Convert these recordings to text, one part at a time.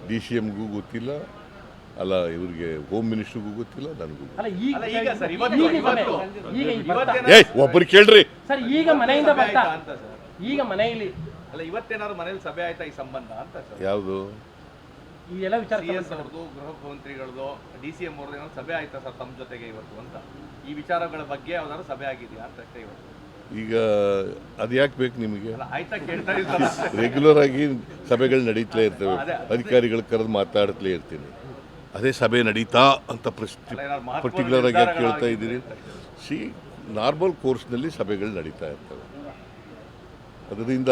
DCMಗೂ ಗೊತ್ತಿಲ್ಲ, ಅಲ್ಲ ಇವ್ರಿಗೆ ಹೋಮ್ ಮಿನಿಸ್ಟ್ರಿಗೂ ಗೊತ್ತಿಲ್ಲ, ನನಗೂ ಒಬ್ಬರು ಕೇಳ್ರಿ. ಸರ್ ಈಗ ಮನೆಯಿಂದ ಬರ್ತಾ ಈಗ ಮನೆಯಲ್ಲಿ ಅಲ್ಲ ಇವತ್ತೇನಾದ್ರು ಮನೇಲಿ ಸಭೆ ಆಯ್ತಾ ಈ ಸಂಬಂಧ ಅಂತ ಸರ್? ಯಾವುದು ಈ ಎಲ್ಲ ವಿಚಾರ CS ಅವ್ರದ್ದು, ಗೃಹ ಮಂತ್ರಿಗಳದ್ದು, DCM ಅವ್ರದ್ದು ಏನಾದ್ರು ಸಭೆ ಆಯ್ತಾ ಸರ್ ತಮ್ಮ ಜೊತೆಗೆ ಇವತ್ತು ಅಂತ? ಈ ವಿಚಾರಗಳ ಬಗ್ಗೆ ಯಾವ್ದಾದ್ರು ಸಭೆ ಆಗಿದೆಯಾ ಅಂತ ಇವತ್ತು? ಈಗ ಅದು ಯಾಕೆ ಬೇಕು ನಿಮಗೆ? ಆಯ್ತಾ ಕೇಳ್ತಾ ಇದ್ದಾರೆ. ರೆಗ್ಯುಲರ್ ಆಗಿ ಸಭೆಗಳು ನಡೀತಲೇ ಇರ್ತವೆ, ಅಧಿಕಾರಿಗಳು ಕರೆದು ಮಾತಾಡ್ತಲೇ ಇರ್ತೀನಿ. ಅದೇ ಸಭೆ ನಡೀತಾ ಅಂತ ಪರ್ಟಿಕ್ಯುಲರ್ ಆಗಿ ಯಾಕೆ ಕೇಳ್ತಾ ಇದ್ದೀರಿ? ನಾರ್ಮಲ್ ಕೋರ್ಸ್ನಲ್ಲಿ ಸಭೆಗಳು ನಡೀತಾ ಇರ್ತವೆ. ಅದರಿಂದ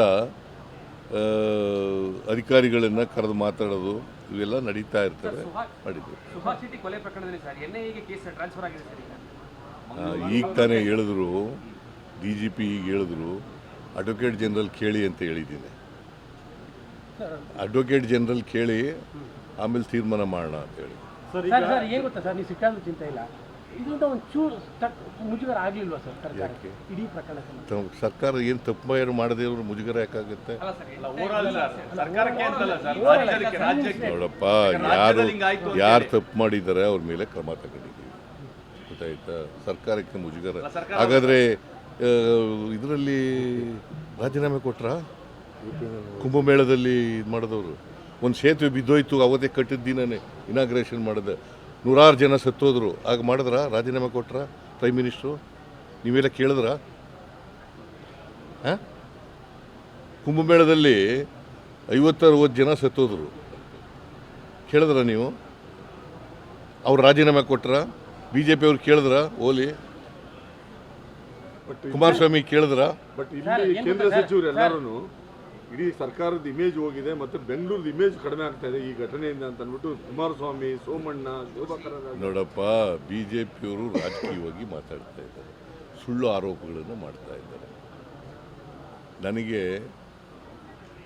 ಅಧಿಕಾರಿಗಳನ್ನು ಕರೆದು ಮಾತಾಡೋದು ಇವೆಲ್ಲ ನಡೀತಾ ಇರ್ತವೆ. ಮಾಡಿದ್ವಿ. ಈಗ ತಾನೇ ಹೇಳಿದ್ರು, DGP ಈಗ ಹೇಳಿದ್ರು, ಅಡ್ವೊಕೇಟ್ ಜನರಲ್ ಕೇಳಿ ಅಂತ ಹೇಳಿದ್ದೀನಿ. ಅಡ್ವೊಕೇಟ್ ಜನರಲ್ ಕೇಳಿ ಆಮೇಲೆ ತೀರ್ಮಾನ ಮಾಡೋಣ ಅಂತ ಹೇಳಿ. ಸರ್ ಏನು ಗೊತ್ತಾ ಸರ್, ನೀವು ಸಿಟ್ಟಾದ್ರೂ ಚಿಂತೆ ಇಲ್ಲ, ಇದರಿಂದ ಒಂಚೂರು ಮುಜುಗರ ಆಗಲಿಲ್ವಾ ಸರ್ ಸರ್ಕಾರಕ್ಕೆ ಇಡೀ ಪ್ರಕರಣ? ಸರ್ಕಾರ ಏನು ತಪ್ಪು ಮಾಡದೇ ಇವರು ಮುಜುಗರ ಯಾಕಾಗುತ್ತೆ? ನೋಡಪ್ಪ, ಯಾರು ತಪ್ಪು ಮಾಡಿದ್ದಾರೆ ಅವ್ರ ಮೇಲೆ ಕ್ರಮ ತಗೊಂಡಿದ್ದೀವಿ, ಗೊತ್ತಾಯ್ತಾ? ಸರ್ಕಾರಕ್ಕೆ ಮುಜುಗರ. ಹಾಗಾದರೆ ಇದರಲ್ಲಿ ರಾಜೀನಾಮೆ ಕೊಟ್ರ? ಕುಂಭಮೇಳದಲ್ಲಿ ಇದು ಮಾಡಿದವರು ಒಂದು ಸೇತುವೆ ಬಿದ್ದೋಯ್ತು, ಅವತ್ತೇ ಕಟ್ಟಿದ ದಿನನೇ ಇನಾಗ್ರೇಷನ್ ಮಾಡಿದೆ, 100 ಜನ ಸತ್ತೋದ್ರು. ಆಗ ಮಾಡಿದ್ರ? ರಾಜೀನಾಮೆ ಕೊಟ್ರ ಪ್ರೈಮ್ ಮಿನಿಸ್ಟ್ರು? ನೀವೆಲ್ಲ ಕೇಳಿದ್ರ? ಕುಂಭಮೇಳದಲ್ಲಿ 50-60 ಜನ ಸತ್ತೋದ್ರು, ಕೇಳಿದ್ರ ನೀವು? ಅವ್ರು ರಾಜೀನಾಮೆ ಕೊಟ್ರ? BJP ಅವ್ರು ಕೇಳಿದ್ರ? ಓಲಿ ಕುಮಾರಸ್ವಾಮಿ ಕೇಳಿದ್ರ? ಬಟ್ ಇಲ್ಲಿ ಕೇಂದ್ರ ಸಚಿವರು ಎಲ್ಲರೂ ಇಡೀ ಸರ್ಕಾರದ ಇಮೇಜ್ ಹೋಗಿದೆ ಮತ್ತು ಬೆಂಗಳೂರದ ಇಮೇಜ್ ಕಡಿಮೆ ಆಗ್ತಾ ಇದೆ ಈ ಘಟನೆಯಿಂದ ಅಂತ ಅಂದ್ಬಿಟ್ಟು ಕುಮಾರಸ್ವಾಮಿ, ಸೋಮಣ್ಣ, ಶೋಭಾ ಕರಂದ್ಲಾಜೆ. ನೋಡಪ್ಪ, BJPಯವರು ರಾಜಕೀಯವಾಗಿ ಮಾತಾಡ್ತಾ ಇದ್ದಾರೆ, ಸುಳ್ಳು ಆರೋಪಗಳನ್ನು ಮಾಡ್ತಾ ಇದ್ದಾರೆ. ನನಗೆ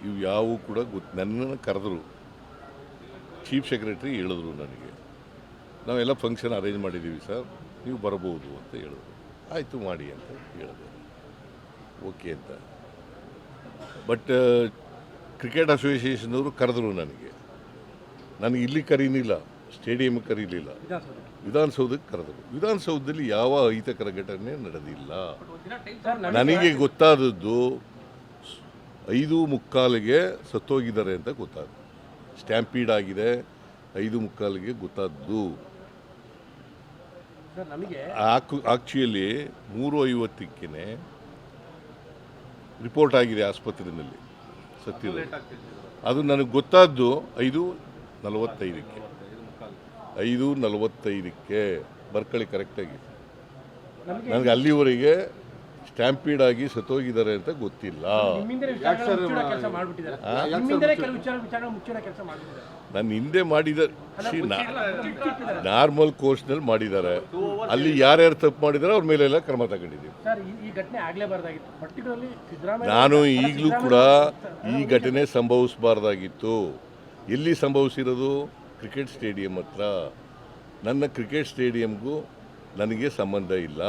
ಇವು ಯಾವೂ ಕೂಡ ನನ್ನನ್ನು ಕರೆದ್ರು, ಚೀಫ್ ಸೆಕ್ರೆಟರಿ ಹೇಳಿದ್ರು ನನಗೆ, ನಾವೆಲ್ಲ ಫಂಕ್ಷನ್ ಅರೇಂಜ್ ಮಾಡಿದ್ದೀವಿ ಸರ್, ನೀವು ಬರಬಹುದು ಅಂತ ಹೇಳಿದ್ರು. ಆಯಿತು ಮಾಡಿ ಅಂತ ಹೇಳಿದೆ, ಓಕೆ ಅಂತ. ಬಟ್ ಕ್ರಿಕೆಟ್ ಅಸೋಸಿಯೇಷನ್ನವರು ಕರೆದ್ರು ನನಗೆ ಇಲ್ಲಿ ಕರೀನಿಲ್ಲ, ಸ್ಟೇಡಿಯಂ ಕರೀಲಿಲ್ಲ, ವಿಧಾನಸೌಧಕ್ಕೆ ಕರೆದರು. ವಿಧಾನಸೌಧದಲ್ಲಿ ಯಾವ ಅಹಿತಕರ ಘಟನೆ ನಡೆದಿಲ್ಲ. ನನಗೆ ಗೊತ್ತಾದದ್ದು 5:45ಗೆ ಸತ್ತೋಗಿದ್ದಾರೆ ಅಂತ ಗೊತ್ತಾದ, ಸ್ಟ್ಯಾಂಪೀಡ್ ಆಗಿದೆ 5:45ಗೆ ಗೊತ್ತಾದ್ದು. ಆಕ್ಚುಲಿ 3:50ಕ್ಕೆ ರಿಪೋರ್ಟ್ ಆಗಿದೆ ಆಸ್ಪತ್ರೆಯಲ್ಲಿ ಸತ್ತಿದೆ. ಅದು ನನಗೆ ಗೊತ್ತಾದ್ದು 5:45ಕ್ಕೆ. 5:45ಕ್ಕೆ ಬರ್ಕಳಿ ಕರೆಕ್ಟಾಗಿ. ನನಗೆ ಅಲ್ಲಿವರೆಗೆ ಸ್ಟ್ಯಾಂಪೀಡ್ ಆಗಿ ಸತ್ತೋಗಿದ್ದಾರೆ ಅಂತ ಗೊತ್ತಿಲ್ಲ. ನನ್ನ ಹಿಂದೆ ಮಾಡಿದ್ದಾರೆ, ನಾರ್ಮಲ್ ಕೋರ್ಸ್ನಲ್ಲಿ ಮಾಡಿದ್ದಾರೆ. ಅಲ್ಲಿ ಯಾರ್ಯಾರು ತಪ್ಪು ಮಾಡಿದ್ದಾರೆ ಅವ್ರ ಮೇಲೆಲ್ಲ ಕ್ರಮ ತಗೊಂಡಿದ್ದೀವಿ. ನಾನು ಈಗಲೂ ಕೂಡ ಈ ಘಟನೆ ಸಂಭವಿಸಬಾರ್ದಾಗಿತ್ತು. ಎಲ್ಲಿ ಸಂಭವಿಸಿರೋದು? ಕ್ರಿಕೆಟ್ ಸ್ಟೇಡಿಯಂ ಹತ್ರ. ನನ್ನ ಕ್ರಿಕೆಟ್ ಸ್ಟೇಡಿಯಂಗೂ ನನಗೆ ಸಂಬಂಧ ಇಲ್ಲ.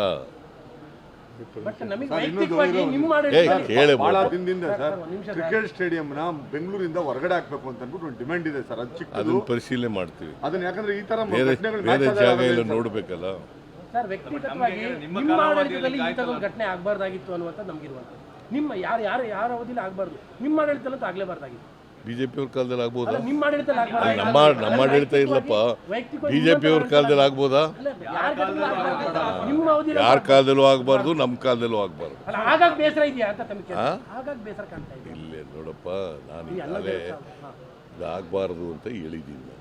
ಬಹಳ ದಿನದಿಂದ ಸರ್ ಕ್ರಿಕೆಟ್ ಸ್ಟೇಡಿಯಂನ ಬೆಂಗಳೂರಿಂದ ಹೊರಗಡೆ ಹಾಕ್ಬೇಕು ಅಂತ ಅಂದ್ಬಿಟ್ಟು ಒಂದು ಡಿಮ್ಯಾಂಡ್ ಇದೆ ಸರ್. ಅದನ್ನ ಪರಿಶೀಲನೆ ಮಾಡ್ತೀವಿ. ಅದನ್ನ ಯಾಕಂದ್ರೆ ಈ ತರ ಬೇರೆ ಜಾಗ ಎಲ್ಲ ನೋಡ್ಬೇಕಲ್ಲ ಸರ್. ವ್ಯಕ್ತಿಗತವಾಗಿ ನಿಮ್ಮ ಆಡಳಿತದಲ್ಲಿ ಈ ಥರದ ಘಟನೆ ಆಗಬಾರ್ದಾಗಿತ್ತು ಅನ್ನುವಂಥ ನಮಗಿರುವಂಥ, ನಿಮ್ಮ ಯಾರ ಅವಧಿಯಲ್ಲಿ ಆಗಬಾರ್ದು, ನಿಮ್ಮ ಆಡಳಿತದಲ್ಲೂ ಆಗಲೇಬಾರ್ದಾಗಿತ್ತು. BJP ಅವ್ರ ಕಾಲದಲ್ಲಿ ಆಗ್ಬೋದಾ? ನಮ್ಮ ಆಡಳಿತ ಇರ್ಲಪ್ಪ, BJP ಅವ್ರ ಕಾಲದಲ್ಲಿ ಆಗ್ಬೋದಾ? ಯಾರ ಕಾಲದಲ್ಲೂ ಆಗಬಾರ್ದು, ನಮ್ಮ ಕಾಲದಲ್ಲೂ ಆಗಬಾರ್ದು. ಇಲ್ಲೇ ನೋಡಪ್ಪ, ನಾನು ಈಗಾಗಲೇ ಇದು ಆಗಬಾರ್ದು ಅಂತ ಹೇಳಿದ್ದೀನಿ,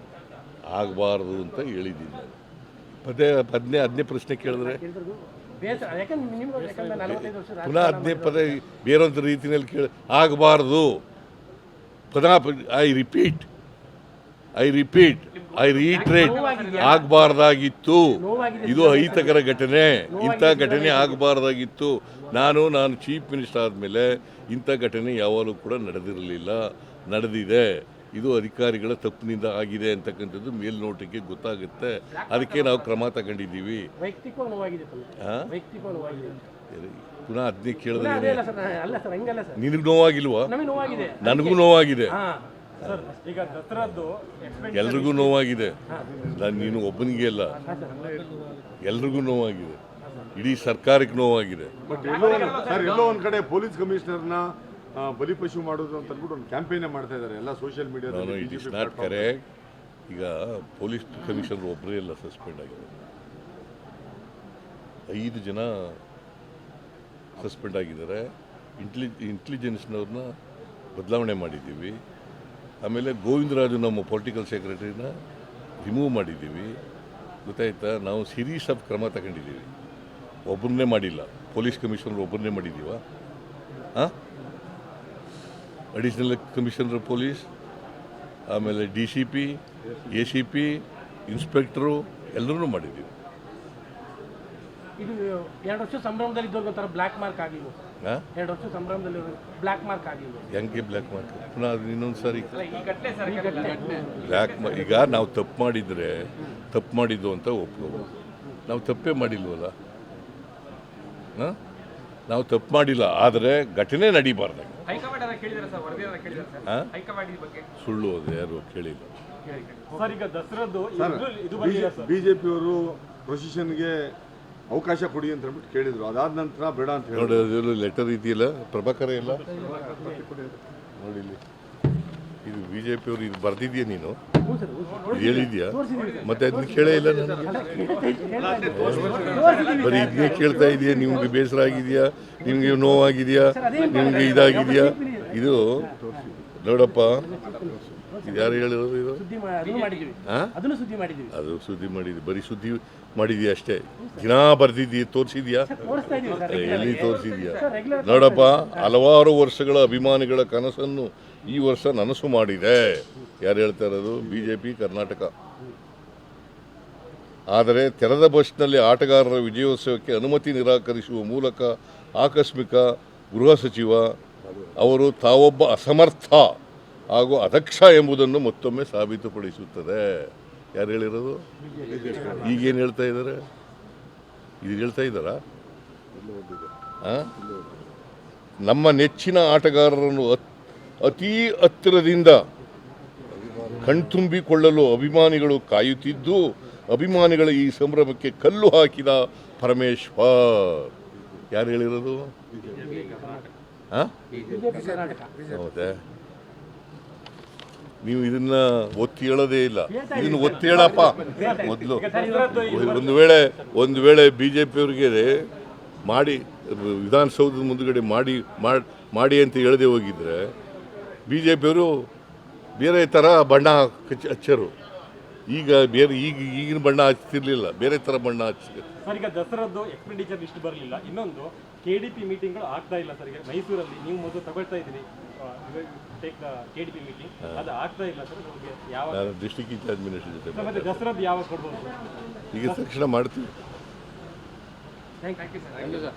ಆಗಬಾರ್ದು ಅಂತ ಹೇಳಿದ್ದೀನಿ. ಹದಿನೇ ಪ್ರಶ್ನೆ ಕೇಳಿದ್ರೆ ಪುನಃ 15 ಪದ ಬೇರೊಂದು ರೀತಿಯಲ್ಲಿ ಕೇಳಿ ಆಗಬಾರ್ದು. I repeat, I reiterate, ಆಗಬಾರ್ದಾಗಿತ್ತು. ಇದು ಅಹಿತಕರ ಘಟನೆ, ಇಂಥ ಘಟನೆ ಆಗಬಾರ್ದಾಗಿತ್ತು. ನಾನು ಚೀಫ್ ಮಿನಿಸ್ಟರ್ ಆದಮೇಲೆ ಇಂಥ ಘಟನೆ ಯಾವಾಗಲೂ ಕೂಡ ನಡೆದಿರಲಿಲ್ಲ, ನಡೆದಿದೆ. ಇದು ಅಧಿಕಾರಿಗಳ ತಪ್ಪಿನಿಂದ ಆಗಿದೆ ಅಂತಕ್ಕಂಥದ್ದು ಮೇಲ್ನೋಟಕ್ಕೆ ಗೊತ್ತಾಗುತ್ತೆ. ಅದಕ್ಕೆ ನಾವು ಕ್ರಮ ತಗೊಂಡಿದ್ದೀವಿ. ಪುನಃ 15 ಕೇಳಿದ್ರೆ ನಿನಗೆ ನೋವಾಗಿಲ್ವಾ? ನನಗೂ ನೋವಾಗಿದೆ. ಸರ್ ಈಗ ದಸರಾದ್ದು ಎಲ್ರಿಗೂ ನೋವಾಗಿದೆ. ನೀನು ಒಬ್ಬನಿಗೆ ಅಲ್ಲ, ಎಲ್ರಿಗೂ ನೋವಾಗಿದೆ. ಇಡೀ ಸರ್ಕಾರಕ್ಕೆ ನೋವಾಗಿದೆ. ಬಟ್ ಎಲ್ಲೋ ಒಂದ್ ಕಡೆ ಪೊಲೀಸ್ ಕಮಿಷನರ್ನ ಬಲಿಪಶು ಮಾಡೋದು ಅಂತ ಅಂದ್ಬಿಟ್ಟು ಒಂದು ಕ್ಯಾಂಪೇನ್ ಮಾಡ್ತಾ ಇದ್ದಾರೆ ಎಲ್ಲ ಸೋಷಿಯಲ್ ನಾನು it is not media. Correct. ಈಗ ಪೊಲೀಸ್ ಕಮಿಷನರ್ ಒಬ್ಬರೇ ಎಲ್ಲ ಸಸ್ಪೆಂಡ್ ಆಗಿದೆ, 5 ಜನ ಸಸ್ಪೆಂಡ್ ಆಗಿದ್ದಾರೆ. ಇಂಟೆಲಿಜೆನ್ಸ್ನವ್ರನ್ನ ಬದಲಾವಣೆ ಮಾಡಿದ್ದೀವಿ. ಆಮೇಲೆ ಗೋವಿಂದರಾಜು ನಮ್ಮ ಪೊಲಿಟಿಕಲ್ ಸೆಕ್ರೆಟರಿನ ರಿಮೂವ್ ಮಾಡಿದ್ದೀವಿ. ಗೊತ್ತಾಯ್ತಾ? ನಾವು ಸೀರೀಸ್ ಆಫ್ ಕ್ರಮ ತಗೊಂಡಿದ್ದೀವಿ. ಒಬ್ಬರನ್ನೇ ಮಾಡಿಲ್ಲ, ಪೊಲೀಸ್ ಕಮಿಷನರ್ ಒಬ್ಬರನ್ನೇ ಮಾಡಿದ್ದೀವ. ಹಾಂ, ಅಡಿಷನಲ್ ಕಮಿಷನರ್ ಪೊಲೀಸ್, ಆಮೇಲೆ DCP, ACP, ಇನ್ಸ್ಪೆಕ್ಟ್ರು ಎಲ್ಲರೂ ಮಾಡಿದ್ದೀವಿ. ಇದು 2 ವರ್ಷ ಸಂಭ್ರಮದಲ್ಲಿ ಇದ್ದವ್ರಿಗೆ ಒಂಥರ ಬ್ಲ್ಯಾಕ್ ಮಾರ್ಕ್ ಆಗಿಲ್ಲ. ಹಾಂ, 2 ವರ್ಷ ಸಂಭ್ರಮದಲ್ಲಿ ಬ್ಲ್ಯಾಕ್ ಮಾರ್ಕ್ ಆಗಿಲ್ಲ. ಹೆಂಗೆ ಬ್ಲ್ಯಾಕ್ ಮಾರ್ಕ್? ಪುನಃ ಅದು ಇನ್ನೊಂದು ಸಾರಿ ಈ ಘಟನೆ ಬ್ಲ್ಯಾಕ್ ಈಗ ನಾವು ತಪ್ಪು ಮಾಡಿದರೆ ತಪ್ಪು ಮಾಡಿದ್ದು ಅಂತ ಒಪ್ಕೋಬೋದು. ನಾವು ತಪ್ಪೇ ಮಾಡಿಲ್ವಲ್ಲ. ಹಾಂ, ನಾವು ತಪ್ಪು ಮಾಡಿಲ್ಲ, ಆದರೆ ಘಟನೆ ನಡೀಬಾರ್ದು. ಹೈಕಮಾಂಡ್ ಎಲ್ಲ ಕೇಳಿದಾರೆ ಸರ್, ವರದಿ ಎಲ್ಲ ಕೇಳಿದಾರೆ ಸರ್, ಹಾಂ, ಹೈಕಮಾಂಡ್ ಈ ಬಗ್ಗೆ. ಸುಳ್ಳು ಅದು ಯಾರು ಕೇಳಿಲ್ಲ. ಸರ್ ಈಗ ದಸರಾದ್ದು ಇದು ಬಿಜೆಪಿಯವರು ಪ್ರೊಸೆಷನ್ಗೆ ಅವಕಾಶ ಕೊಡಿ ಅಂತ ಹೇಳ್ಬಿಟ್ಟು ಕೇಳಿದ್ರು. ಅದಾದ ನಂತರ ಬೇಡ ಅಂತ ನೋಡಿ, ಹೇಳಿದ್ರು. ಅದು ಲೆಟರ್ ಇದೆಯಲ್ಲ, ಪ್ರಭಾಕರ ಇಲ್ಲ ನೋಡಿ ಇಲ್ಲಿ. ಇದು BJPಯವರು ಇದು ಬರ್ದಿದ್ಯಾ ನೀನು? ಇದು ಹೇಳಿದ್ಯಾ? ಮತ್ತೆ ಅದನ್ನ ಕೇಳೇ ಇಲ್ಲ ನಾನು. ಬರೀ ಇದನ್ನೇ ಕೇಳ್ತಾ ಇದೆಯಾ? ನಿಮ್ಗೆ ಬೇಸರ ಆಗಿದೆಯಾ? ನಿಮ್ಗೆ ನೋವಾಗಿದೆಯಾ? ನಿಮ್ಗೆ ಇದಾಗಿದೆಯಾ? ಇದು ನೋಡಪ್ಪ, ಇದು ಯಾರು ಹೇಳಿರೋದು? ಇದು ಅದನ್ನು ಮಾಡಿದ್ದೀವಿ, ಹಾಂ, ಅದನ್ನು ಸುದ್ದಿ ಮಾಡಿದ್ದೀವಿ. ಅದು ಸುದ್ದಿ ಮಾಡಿದ್ವಿ, ಬರೀ ಸುದ್ದಿ ಮಾಡಿದ್ಯಾ ಅಷ್ಟೇ. ದಿನ ಬರ್ದಿದ್ದೀಯ, ತೋರಿಸಿದ್ಯಾ? ತೋರಿಸ್ತಾ ಇದೀವಿ ಸರ್, ಎಲ್ಲಿ ತೋರಿಸಿದ್ಯಾ? ರೆಗ್ಯುಲರ್. ನೋಡಪ್ಪ, ಹಲವಾರು ವರ್ಷಗಳ ಅಭಿಮಾನಿಗಳ ಕನಸನ್ನು ಈ ವರ್ಷ ನನಸು ಮಾಡಿದೆ. ಯಾರು ಹೇಳ್ತಾ ಇರೋದು? BJP ಕರ್ನಾಟಕ. ಆದರೆ ತೆರೆದ ಬಸ್ನಲ್ಲಿ ಆಟಗಾರರ ವಿಜಯೋತ್ಸವಕ್ಕೆ ಅನುಮತಿ ನಿರಾಕರಿಸುವ ಮೂಲಕ ಆಕಸ್ಮಿಕ ಗೃಹ ಸಚಿವ ಅವರು ತಾವೊಬ್ಬ ಅಸಮರ್ಥ ಹಾಗೂ ಅದಕ್ಷ ಎಂಬುದನ್ನು ಮತ್ತೊಮ್ಮೆ ಸಾಬೀತುಪಡಿಸುತ್ತದೆ. ಯಾರು ಹೇಳಿರೋದು? ಈಗೇನು ಹೇಳ್ತಾ ಇದ್ದಾರೆ? ಇದು ಹೇಳ್ತಾ ಇದ್ದಾರಾ? ನಮ್ಮ ನೆಚ್ಚಿನ ಆಟಗಾರರನ್ನು ಅತೀ ಹತ್ತಿರದಿಂದ ಕಣ್ತುಂಬಿಕೊಳ್ಳಲು ಅಭಿಮಾನಿಗಳು ಕಾಯುತ್ತಿದ್ದು, ಅಭಿಮಾನಿಗಳ ಈ ಸಂಭ್ರಮಕ್ಕೆ ಕಲ್ಲು ಹಾಕಿದ ಪರಮೇಶ್ವರ್. ಯಾರು ಹೇಳಿರೋದು? ಹಾಂ, ಹೌದೇ? ನೀವು ಇದನ್ನ ಒತ್ತಿ ಹೇಳೋದೇ ಇಲ್ಲ. ಇದನ್ನ ಒತ್ತಿ ಹೇಳಪ್ಪ ಮೊದಲು. ಒಂದು ವೇಳೆ BJPಯವ್ರಿಗೆ ಮಾಡಿ ವಿಧಾನಸೌಧದ ಮುಂದುಗಡೆ ಮಾಡಿ ಅಂತ ಹೇಳದೆ ಹೋಗಿದ್ರೆ BJPಯವರು ಬೇರೆ ಥರ ಬಣ್ಣ ಹಚ್ಚರು. ಈಗ ಈಗಿನ ಬಣ್ಣ ಹಚ್ತಿರ್ಲಿಲ್ಲ, ಬೇರೆ ಥರ ಬಣ್ಣ ಹಚ್ಚಿದ್ರು. ಸರ್ ಈಗ ದಸರಾದ್ದು ಎಕ್ಸ್ಪೆಂಡಿಚರ್ ಲಿಸ್ಟ್ ಬರಲಿಲ್ಲ. ಇನ್ನೊಂದು KDP ಮೀಟಿಂಗ್ಗಳು ಆಗ್ತಾ ಇಲ್ಲ ಸರ್. ಈಗ ಮೈಸೂರಲ್ಲಿ ನೀವು ಮೊದಲು ತಗೊಳ್ತಾ ಇದ್ದೀರಿ KDP ಮೀಟಿಂಗ್, ಅದು ಆಗ್ತಾ ಇಲ್ಲ ಸರ್. ನಮಗೆ ಯಾವ ಡಿಸ್ಟ್ರಿಕ್ಟ್ ಇನ್ಚಾರ್ಜ್ ಮಿನಿಸ್ಟರ್ ಜೊತೆ ಮತ್ತೆ ದಸರಾದ್ದು ಯಾವಾಗ ಕೊಡ್ಬೋದು ಸರ್? ಈಗ ತಕ್ಷಣ ಮಾಡ್ತೀವಿ. Thank you sir.